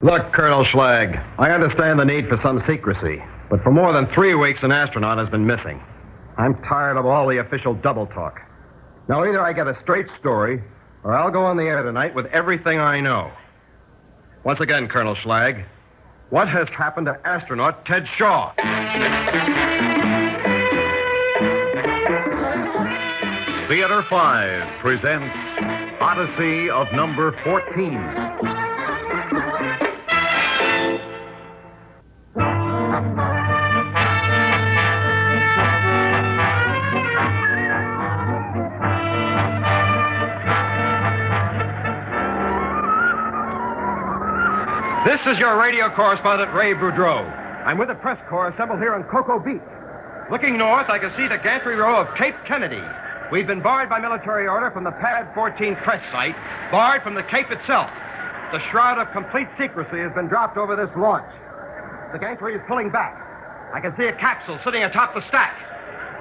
Look, Colonel Schlag, I understand the need for some secrecy, but for more than 3 weeks, an astronaut has been missing. I'm tired of all the official double talk. Now, either I get a straight story, or I'll go on the air tonight with everything I know. Once again, Colonel Schlag, what has happened to astronaut Ted Shaw? Theater 5 presents Odyssey of number 14. This is your radio correspondent, Ray Boudreau. I'm with the press corps assembled here on Cocoa Beach. Looking north, I can see the gantry row of Cape Kennedy. We've been barred by military order from the Pad 14 press site, barred from the Cape itself. The shroud of complete secrecy has been dropped over this launch. The gantry is pulling back. I can see a capsule sitting atop the stack.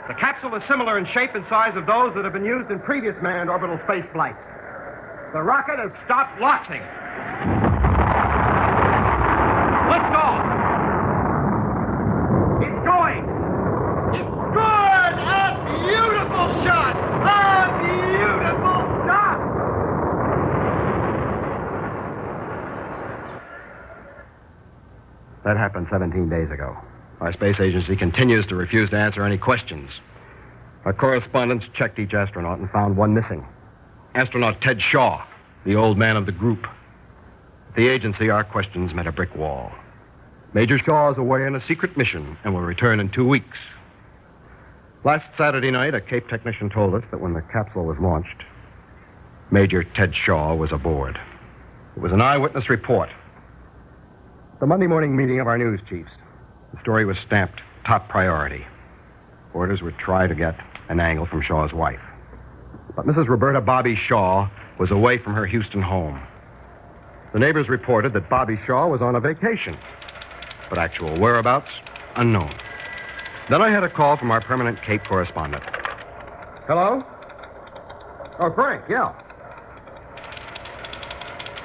The capsule is similar in shape and size of those that have been used in previous manned orbital space flights. The rocket has stopped launching. Lift off! It's going! It's good! A beautiful shot! A beautiful shot! That happened 17 days ago. Our space agency continues to refuse to answer any questions. Our correspondents checked each astronaut and found one missing. Astronaut Ted Shaw, the old man of the group. At the agency, our questions met a brick wall. Major Shaw is away on a secret mission and will return in 2 weeks. Last Saturday night, a Cape technician told us that when the capsule was launched, Major Ted Shaw was aboard. It was an eyewitness report. The Monday morning meeting of our news chiefs, the story was stamped top priority. Orders were try to get an angle from Shaw's wife. But Mrs. Roberta Bobby Shaw was away from her Houston home. The neighbors reported that Bobby Shaw was on a vacation, but actual whereabouts, unknown. Then I had a call from our permanent Cape correspondent. Hello? Oh, Frank, yeah.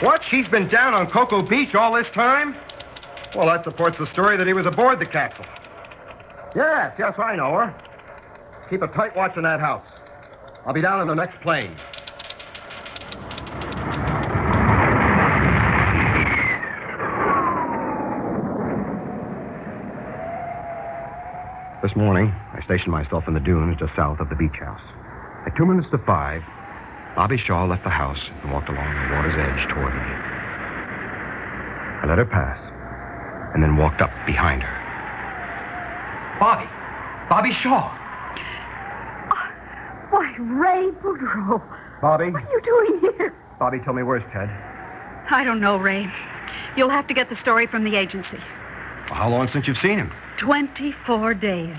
What? She's been down on Cocoa Beach all this time? Well, that supports the story that he was aboard the capsule. Yes, I know her. Keep a tight watch on that house. I'll be down on the next plane. This morning, I stationed myself in the dunes just south of the beach house. At 2 minutes to 5, Bobby Shaw left the house and walked along the water's edge toward me. I let her pass, and then walked up behind her. Bobby Shaw. Why, Ray Boudreau. Bobby? What are you doing here? Bobby, tell me, where's Ted? I don't know, Ray. You'll have to get the story from the agency. Well, how long since you've seen him? 24 days.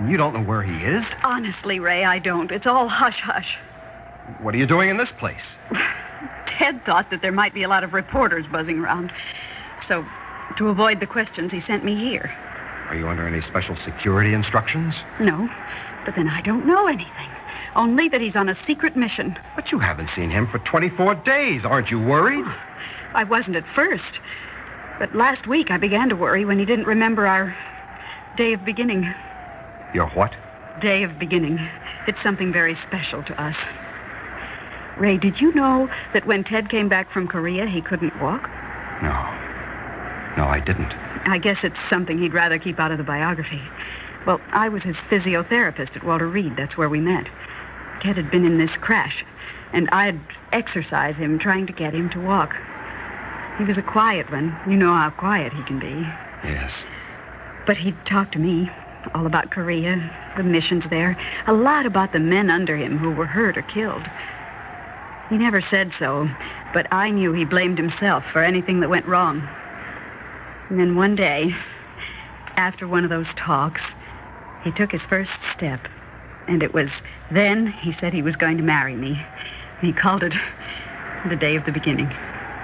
You don't know where he is? Honestly, Ray, I don't. It's all hush-hush. What are you doing in this place? Ted thought that there might be a lot of reporters buzzing around. So, to avoid the questions, he sent me here. Are you under any special security instructions? No, but then I don't know anything. Only that he's on a secret mission. But you haven't seen him for 24 days. Aren't you worried? I wasn't at first. But last week I began to worry when he didn't remember our day of beginning. Your what? Day of beginning. It's something very special to us. Ray, did you know that when Ted came back from Korea, he couldn't walk? No, I didn't. I guess it's something he'd rather keep out of the biography. Well, I was his physiotherapist at Walter Reed. That's where we met. Ted had been in this crash, and I'd exercise him, trying to get him to walk. He was a quiet one. You know how quiet he can be. Yes. But he'd talk to me all about Korea, the missions there, a lot about the men under him who were hurt or killed. He never said so, but I knew he blamed himself for anything that went wrong. And then one day, after one of those talks, he took his first step. And it was then he said he was going to marry me. He called it the day of the beginning.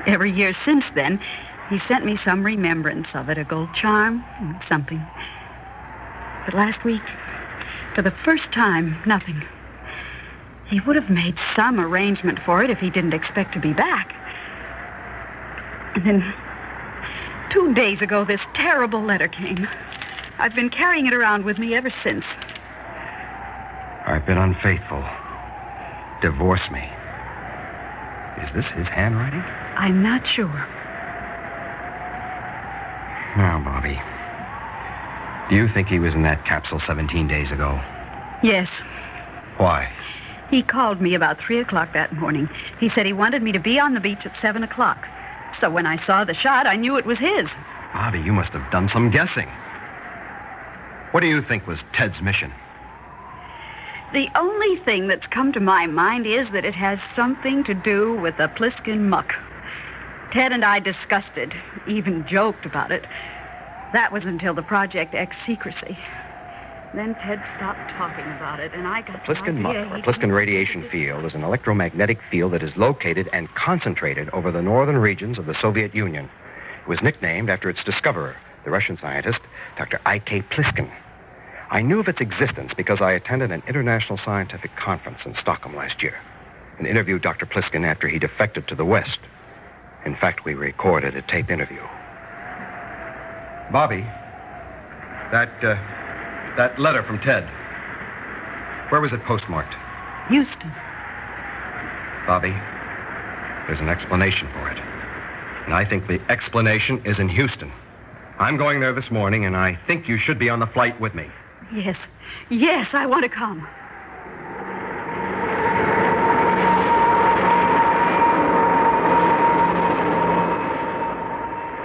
Every year since then, he sent me some remembrance of it, a gold charm, something. But last week, for the first time, nothing. He would have made some arrangement for it if he didn't expect to be back. And then 2 days ago, this terrible letter came. I've been carrying it around with me ever since. I've been unfaithful. Divorce me. Is this his handwriting? I'm not sure. Now, Bobby, do you think he was in that capsule 17 days ago? Yes. Why? He called me about 3 o'clock that morning. He said he wanted me to be on the beach at 7 o'clock. So when I saw the shot, I knew it was his. Bobby, you must have done some guessing. What do you think was Ted's mission? The only thing that's come to my mind is that it has something to do with the Pliskin muck. Ted and I discussed it, even joked about it. That was until the Project X secrecy. Then Ted stopped talking about it, and I got the Pliskin muck, or Pliskin radiation field, is an electromagnetic field that is located and concentrated over the northern regions of the Soviet Union. It was nicknamed after its discoverer, the Russian scientist, Dr. I.K. Pliskin. I knew of its existence because I attended an international scientific conference in Stockholm last year and interviewed Dr. Pliskin after he defected to the West. In fact, we recorded a tape interview. Bobby, that letter from Ted, where was it postmarked? Houston. Bobby, there's an explanation for it. And I think the explanation is in Houston. I'm going there this morning, and I think you should be on the flight with me. Yes. Yes, I want to come.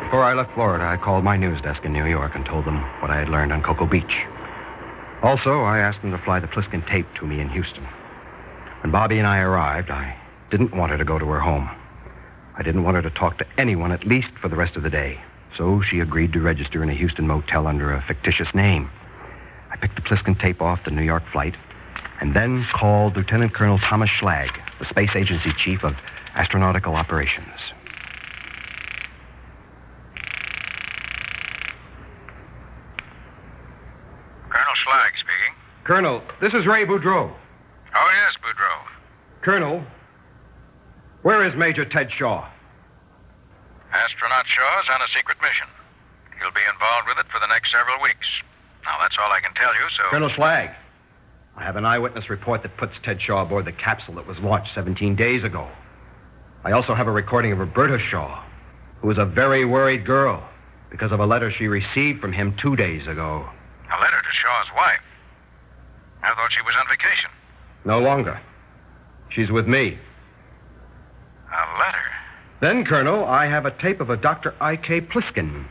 Before I left Florida, I called my news desk in New York and told them what I had learned on Cocoa Beach. Also, I asked them to fly the Pliskin tape to me in Houston. When Bobby and I arrived, I didn't want her to go to her home. I didn't want her to talk to anyone, at least for the rest of the day. So she agreed to register in a Houston motel under a fictitious name. I picked the Pliskin tape off the New York flight and then called Lieutenant Colonel Thomas Schlag, the Space Agency Chief of Astronautical Operations. Colonel Schlag speaking. Colonel, this is Ray Boudreau. Oh, yes, Boudreau. Colonel, where is Major Ted Shaw? Astronaut Shaw's on a secret mission. He'll be involved with it for the next several weeks. Now, that's all I can tell you, so... Colonel Schlag, I have an eyewitness report that puts Ted Shaw aboard the capsule that was launched 17 days ago. I also have a recording of Roberta Shaw, who was a very worried girl because of a letter she received from him 2 days ago. A letter to Shaw's wife? I thought she was on vacation. No longer. She's with me. A letter? Then, Colonel, I have a tape of a Dr. I.K. Pliskin.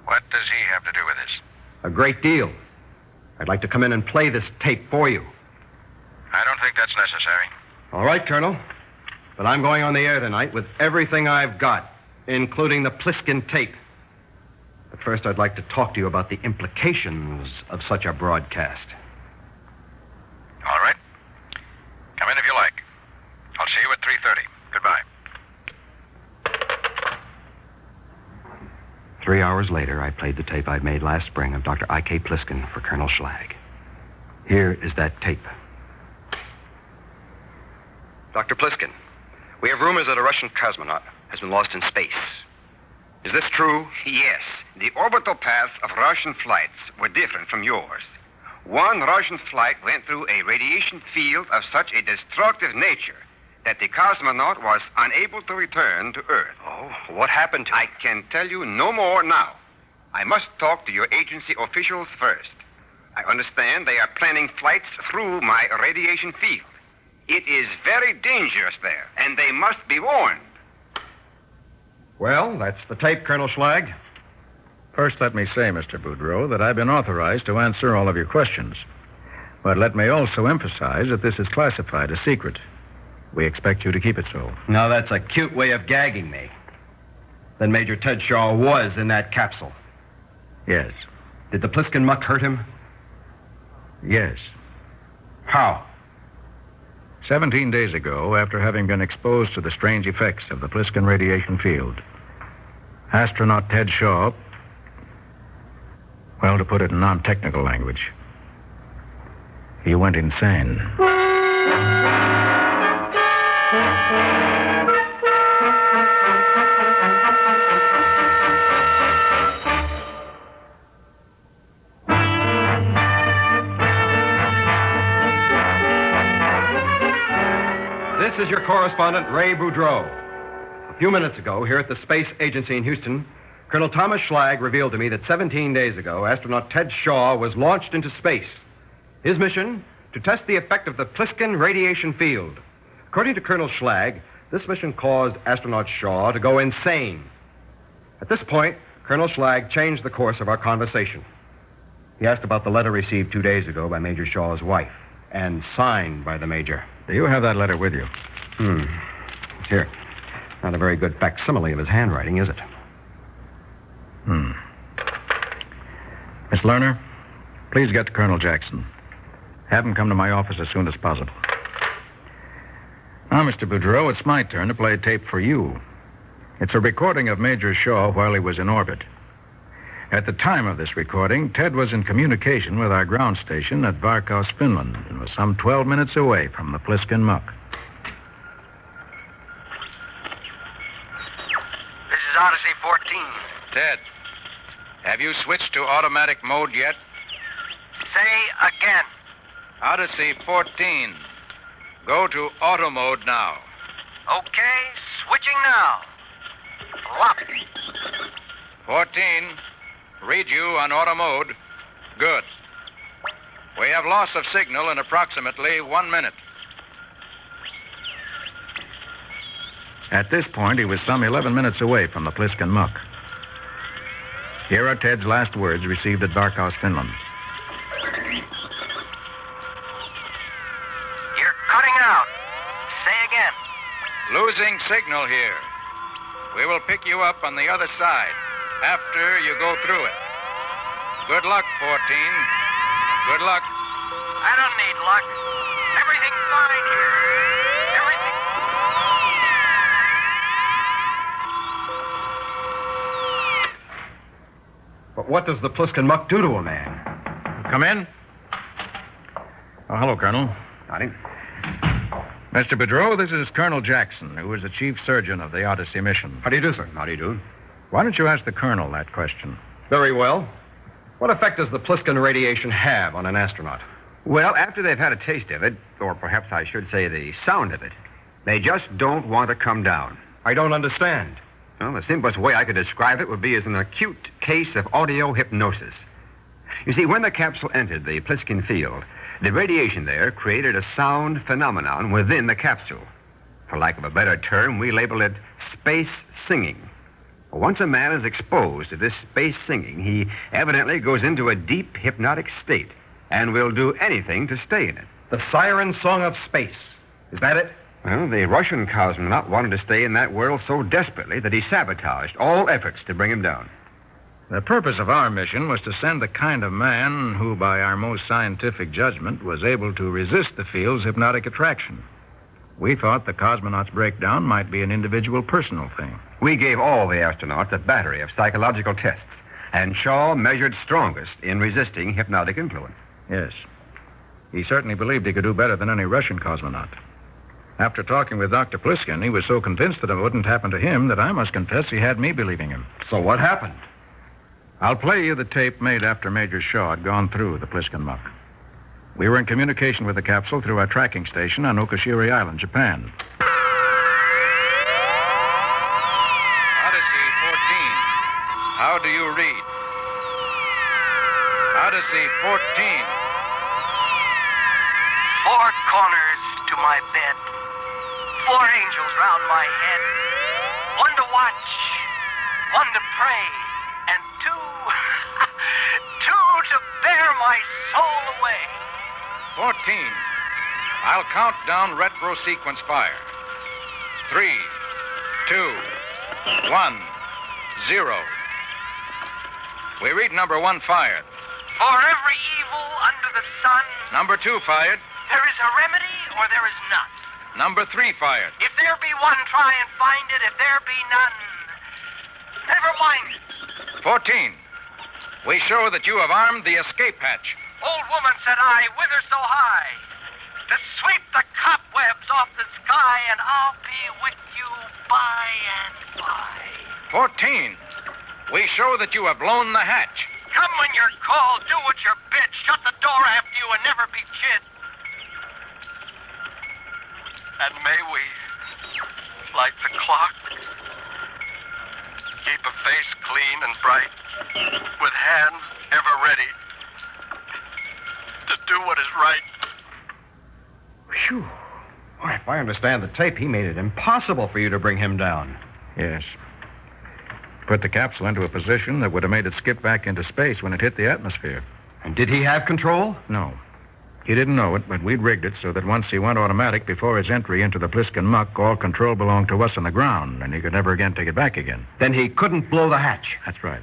What does he have to do with this? A great deal. I'd like to come in and play this tape for you. I don't think that's necessary. All right, Colonel. But I'm going on the air tonight with everything I've got, including the Pliskin tape. But first, I'd like to talk to you about the implications of such a broadcast. All right. Come in if you like. I'll see you at 3:30. Goodbye. 3 hours later, I played the tape I'd made last spring of Dr. I.K. Pliskin for Colonel Schlag. Here is that tape. Dr. Pliskin, we have rumors that a Russian cosmonaut has been lost in space. Is this true? Yes. The orbital paths of Russian flights were different from yours. One Russian flight went through a radiation field of such a destructive nature that the cosmonaut was unable to return to Earth. Oh, what happened to him? I can tell you no more now. I must talk to your agency officials first. I understand they are planning flights through my radiation field. It is very dangerous there, and they must be warned. Well, that's the tape, Colonel Schlag. First, let me say, Mr. Boudreau, that I've been authorized to answer all of your questions. But let me also emphasize that this is classified as secret. We expect you to keep it so. Now, that's a cute way of gagging me. Then Major Ted Shaw was in that capsule. Yes. Did the Pliskin muck hurt him? Yes. How? 17 days ago, after having been exposed to the strange effects of the Pliskin radiation field, astronaut Ted Shaw, well, to put it in non-technical language, he went insane. is your correspondent, Ray Boudreau. A few minutes ago, here at the Space Agency in Houston, Colonel Thomas Schlag revealed to me that 17 days ago, astronaut Ted Shaw was launched into space. His mission, to test the effect of the Pliskin radiation field. According to Colonel Schlag, this mission caused astronaut Shaw to go insane. At this point, Colonel Schlag changed the course of our conversation. He asked about the letter received 2 days ago by Major Shaw's wife and signed by the Major. Do you have that letter with you? It's here. Not a very good facsimile of his handwriting, is it? Miss Lerner, please get to Colonel Jackson. Have him come to my office as soon as possible. Now, Mr. Boudreau, it's my turn to play a tape for you. It's a recording of Major Shaw while he was in orbit. At the time of this recording, Ted was in communication with our ground station at Varkaus, Finland, and was some 12 minutes away from the Pliskin muck. This is Odyssey 14. Ted, have you switched to automatic mode yet? Say again. Odyssey 14. Go to auto mode now. Okay, switching now. Flop. 14. Read you on auto mode. Good. We have loss of signal in approximately 1 minute. At this point, he was some 11 minutes away from the Pliskin muck. Here are Ted's last words received at Varkaus, Finland. You're cutting out. Say again. Losing signal here. We will pick you up on the other side after you go through it. Good luck, 14. Good luck. I don't need luck. Everything's fine here. Everything. But what does the Pliskin muck do to a man? Come in. Oh, hello, Colonel. Howdy. Mr. Boudreau, this is Colonel Jackson, who is the chief surgeon of the Odyssey mission. How do you do, sir? How do you do? Why don't you ask the colonel that question? Very well. What effect does the Pliskin radiation have on an astronaut? Well, after they've had a taste of it, or perhaps I should say the sound of it, they just don't want to come down. I don't understand. Well, the simplest way I could describe it would be as an acute case of audio hypnosis. You see, when the capsule entered the Pliskin field, the radiation there created a sound phenomenon within the capsule. For lack of a better term, we label it space singing. Once a man is exposed to this space singing, he evidently goes into a deep hypnotic state and will do anything to stay in it. The siren song of space. Is that it? Well, the Russian cosmonaut wanted to stay in that world so desperately that he sabotaged all efforts to bring him down. The purpose of our mission was to send the kind of man who, by our most scientific judgment, was able to resist the field's hypnotic attraction. We thought the cosmonaut's breakdown might be an individual personal thing. We gave all the astronauts a battery of psychological tests, and Shaw measured strongest in resisting hypnotic influence. Yes. He certainly believed he could do better than any Russian cosmonaut. After talking with Dr. Pliskin, he was so convinced that it wouldn't happen to him that I must confess he had me believing him. So what happened? I'll play you the tape made after Major Shaw had gone through the Pliskin muck. We were in communication with the capsule through our tracking station on Okashiri Island, Japan. Odyssey 14. How do you read? Odyssey 14. 4 corners to my bed. 4 angels round my head. 1 to watch. 1 to pray. And 2 to bear my soul away. 14. I'll count down retro sequence fire. 3, 2, 1, 0. We read number 1 fired. For every evil under the sun, Number 2 fired. there is a remedy or there is none. Number 3 fired. If there be one, try and find it. If there be none, never mind it. 14. We show that you have armed the escape hatch. Old woman, said I, whither so high? To sweep the cobwebs off the sky, and I'll be with you by and by. 14. We show that you have blown the hatch. Come when you're called, do what you're bid, shut the door after you, and never be chid. And may we light the clock, keep a face clean and bright, with hands ever ready to do what is right. Phew. Why, if I understand the tape, he made it impossible for you to bring him down. Yes. Put the capsule into a position that would have made it skip back into space when it hit the atmosphere. And did he have control? No. He didn't know it, but we'd rigged it so that once he went automatic before his entry into the Pliskin muck, all control belonged to us on the ground, and he could never again take it back again. Then he couldn't blow the hatch. That's right.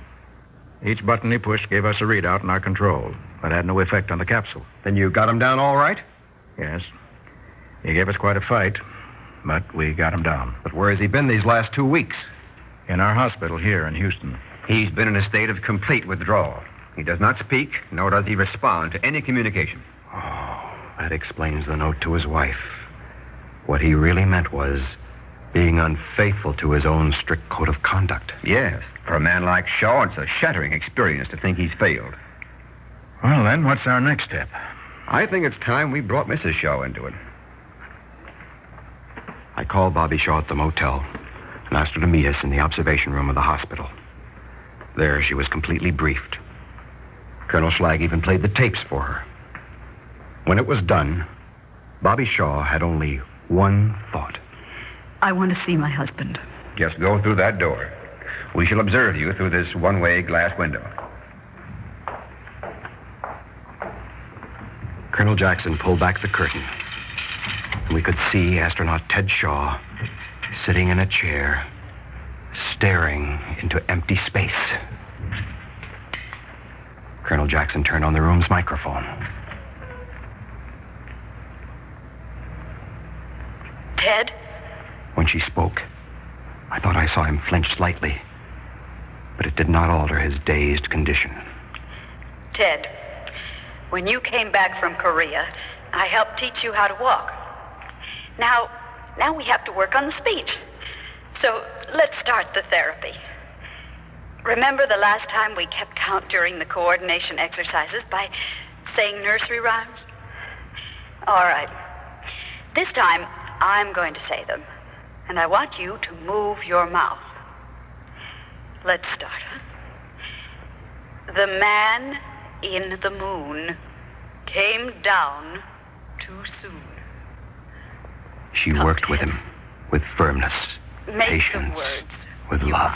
Each button he pushed gave us a readout in our control, but had no effect on the capsule. Then you got him down all right? Yes. He gave us quite a fight, but we got him down. But where has he been these last 2 weeks? In our hospital here in Houston. He's been in a state of complete withdrawal. He does not speak, nor does he respond to any communication. Oh, that explains the note to his wife. What he really meant was being unfaithful to his own strict code of conduct. Yes. For a man like Shaw, it's a shattering experience to think he's failed. Well, then, what's our next step? I think it's time we brought Mrs. Shaw into it. I called Bobby Shaw at the motel and asked her to meet us in the observation room of the hospital. There, she was completely briefed. Colonel Schlag even played the tapes for her. When it was done, Bobby Shaw had only one thought. I want to see my husband. Just go through that door. We shall observe you through this one-way glass window. Colonel Jackson pulled back the curtain, and we could see astronaut Ted Shaw sitting in a chair, staring into empty space. Colonel Jackson turned on the room's microphone. Ted? When she spoke, I thought I saw him flinch slightly, but it did not alter his dazed condition. Ted, when you came back from Korea, I helped teach you how to walk. Now we have to work on the speech. So let's start the therapy. Remember the last time we kept count during the coordination exercises by saying nursery rhymes? All right. This time, I'm going to say them, and I want you to move your mouth. Let's start. The man in the moon came down too soon. She worked with him, with firmness, patience, with love.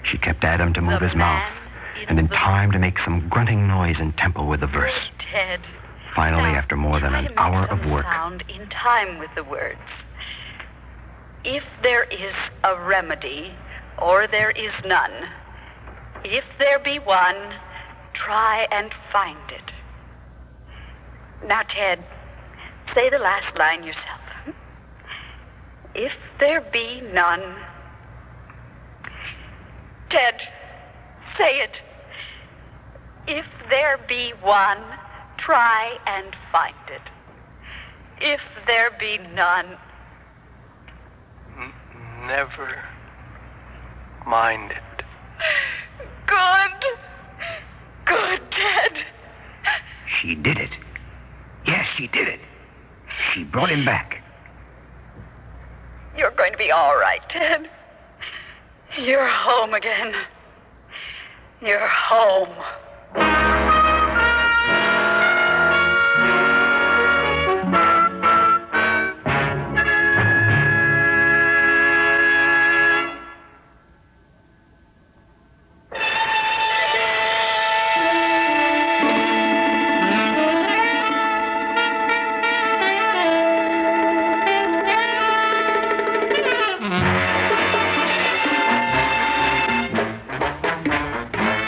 She kept at him to move his mouth, and in time to make some grunting noise in tempo with the verse. Ted. Finally, Now, after more than an hour of work, sound in time with the words. If there is a remedy, or there is none, if there be one, try and find it. Now, Ted, say the last line yourself. If there be none. Ted, say it. If there be one, try and find it. If there be none. Never mind it. Good. Good, Ted. She did it. Yes, she did it. She brought him back. You're going to be all right, Ted. You're home again. You're home.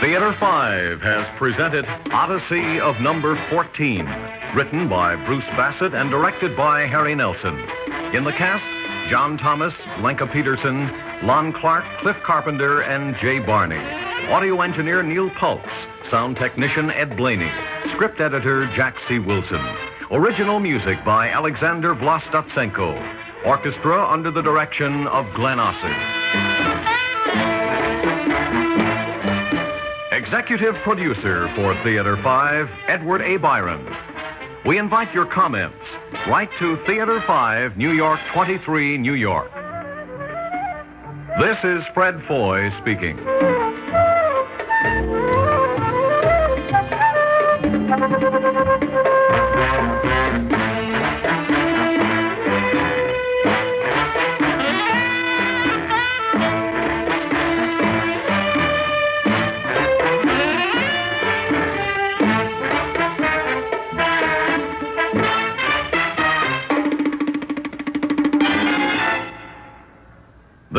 Theater 5 has presented Odyssey of Number 14, written by Bruce Bassett and directed by Harry Nelson. In the cast, John Thomas, Lenka Peterson, Lon Clark, Cliff Carpenter, and Jay Barney. Audio engineer Neil Pultz. Sound technician Ed Begley. Script editor Jack C. Wilson. Original music by Alexander Vlastotsenko. Orchestra under the direction of Glenn Osser. Executive producer for Theater 5, Edward A. Byron. We invite your comments. Write to Theater 5, New York 23, New York. This is Fred Foy speaking.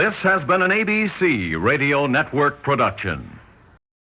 This has been an ABC Radio Network production.